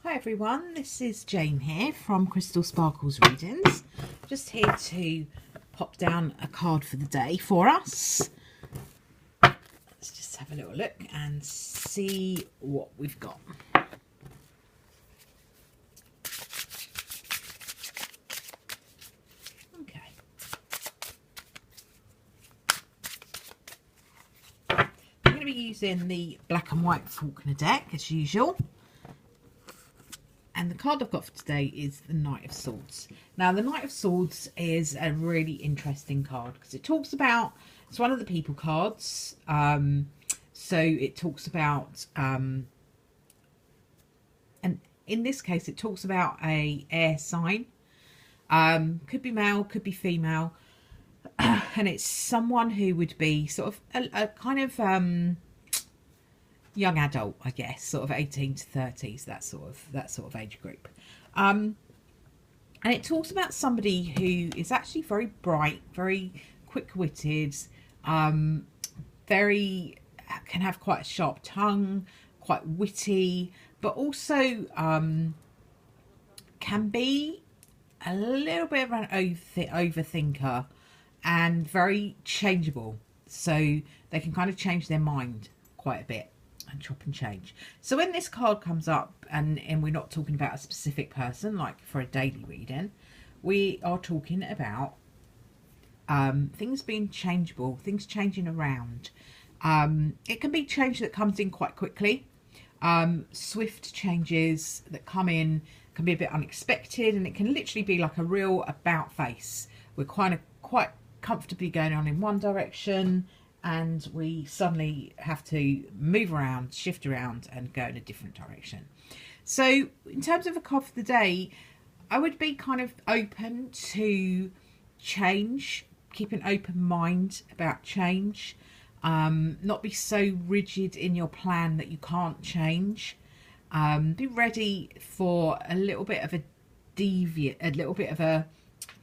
Hi everyone, this is Jane here from Crystal Sparkles Readings. Just here to pop down a card for the day for us. Let's just have a little look and see what we've got. Okay. I'm going to be using the black and white Faulkner deck as usual. And the card I've got for today is the Knight of Swords. Now, the Knight of Swords is a really interesting card because it talks about, it's one of the people cards. So it talks about, and in this case, it talks about a air sign. Could be male, could be female. And it's someone who would be sort of a kind of young adult, I guess, sort of 18 to 30s, that sort of age group. And it talks about somebody who is actually very bright, very quick-witted, very can have quite a sharp tongue, quite witty, but also can be a little bit of an overthinker and very changeable. So they can kind of change their mind quite a bit and chop and change. So when this card comes up, and we're not talking about a specific person like for a daily reading, we are talking about things being changeable, things changing around. It can be change that comes in quite quickly. Swift changes that come in can be a bit unexpected, and it can literally be like a real about face. We're quite comfortably going on in one direction, and we suddenly have to move around, shift around, and go in a different direction. So in terms of a card for the day, I would be kind of open to change, keep an open mind about change, not be so rigid in your plan that you can't change. Be ready for a little bit of a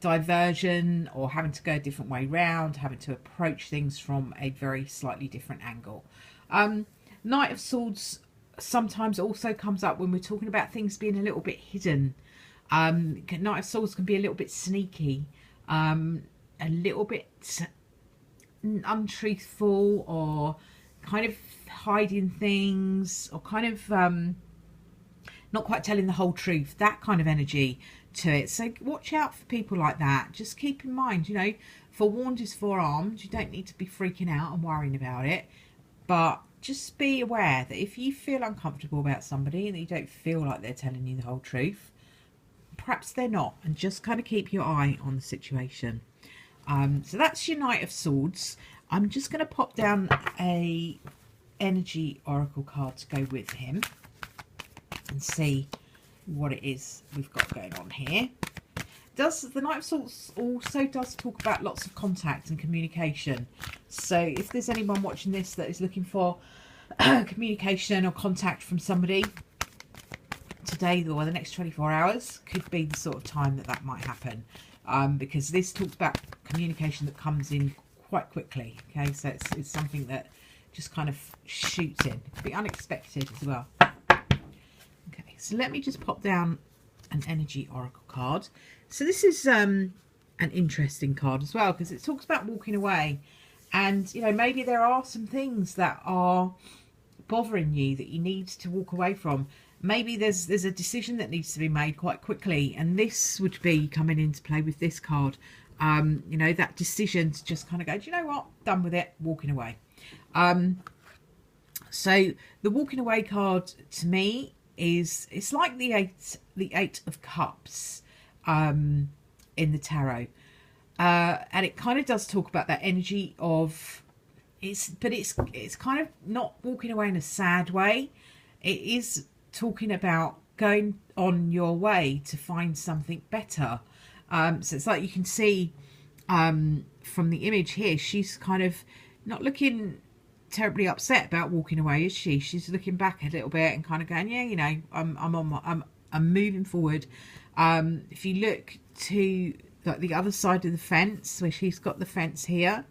diversion, or having to go a different way round, having to approach things from a very slightly different angle. Knight of Swords sometimes also comes up when we're talking about things being a little bit hidden. Knight of Swords can be a little bit sneaky, a little bit untruthful, or kind of hiding things, or kind of not quite telling the whole truth, that kind of energy to it. So watch out for people like that. Just keep in mind, you know, forewarned is forearmed. You don't need to be freaking out and worrying about it, but just be aware that if you feel uncomfortable about somebody and you don't feel like they're telling you the whole truth, perhaps they're not, and just kind of keep your eye on the situation. So that's your Knight of Swords. I'm just going to pop down a energy oracle card to go with him and see what it is we've got going on here. The Knight of Swords also does talk about lots of contact and communication. So if there's anyone watching this that is looking for communication or contact from somebody, today or the next 24 hours could be the sort of time that might happen, because this talks about communication that comes in quite quickly. Okay, so it's something that just kind of shoots in. It could be unexpected as well. Okay, so let me just pop down an energy oracle card. So this is an interesting card as well, because it talks about walking away, and you know, maybe there are some things that are bothering you that you need to walk away from. Maybe there's a decision that needs to be made quite quickly, and this would be coming into play with this card. You know, that decision to just kind of go, do you know what, done with it, walking away. So the walking away card to me is, it's like the eight of cups in the tarot, and it kind of does talk about that energy of it's kind of not walking away in a sad way. It is talking about going on your way to find something better. So it's like you can see from the image here, she's kind of not looking terribly upset about walking away, is she? She's looking back a little bit and kind of going, yeah, you know, I'm moving forward. If you look to like the other side of the fence, where she's got the fence here,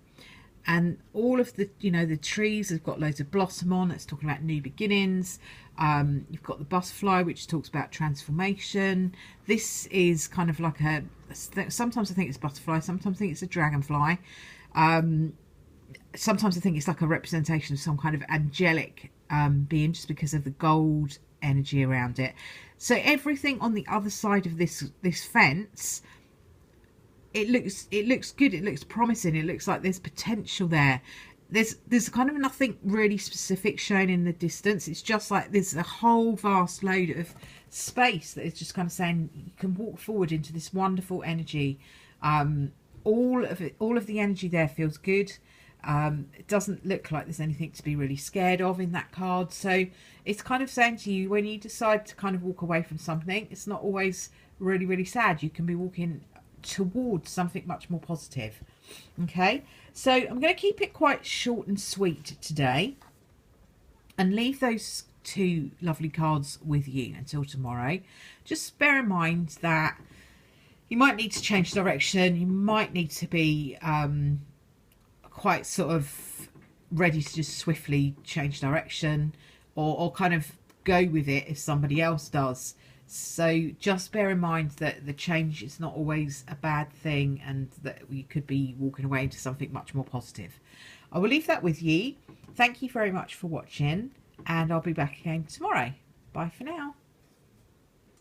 and all of the, you know, the trees have got loads of blossom on. It's talking about new beginnings. You've got the butterfly, which talks about transformation. This is kind of like a, sometimes I think it's butterfly, sometimes I think it's a dragonfly. Sometimes I think it's like a representation of some kind of angelic being, just because of the gold energy around it. So everything on the other side of this fence, it looks good, it looks promising, it looks like there's potential there. There's kind of nothing really specific shown in the distance. It's just like there's a whole vast load of space that is just kind of saying you can walk forward into this wonderful energy. All of it, all of the energy there feels good. It doesn't look like there's anything to be really scared of in that card. So it's kind of saying to you, when you decide to kind of walk away from something, it's not always really, really sad. You can be walking towards something much more positive. Okay, so I'm going to keep it quite short and sweet today and leave those two lovely cards with you until tomorrow. Just bear in mind that you might need to change direction. You might need to be quite sort of ready to just swiftly change direction, or kind of go with it if somebody else does. So just bear in mind that the change is not always a bad thing, and that we could be walking away into something much more positive. I will leave that with you. Thank you very much for watching, and I'll be back again tomorrow. Bye for now.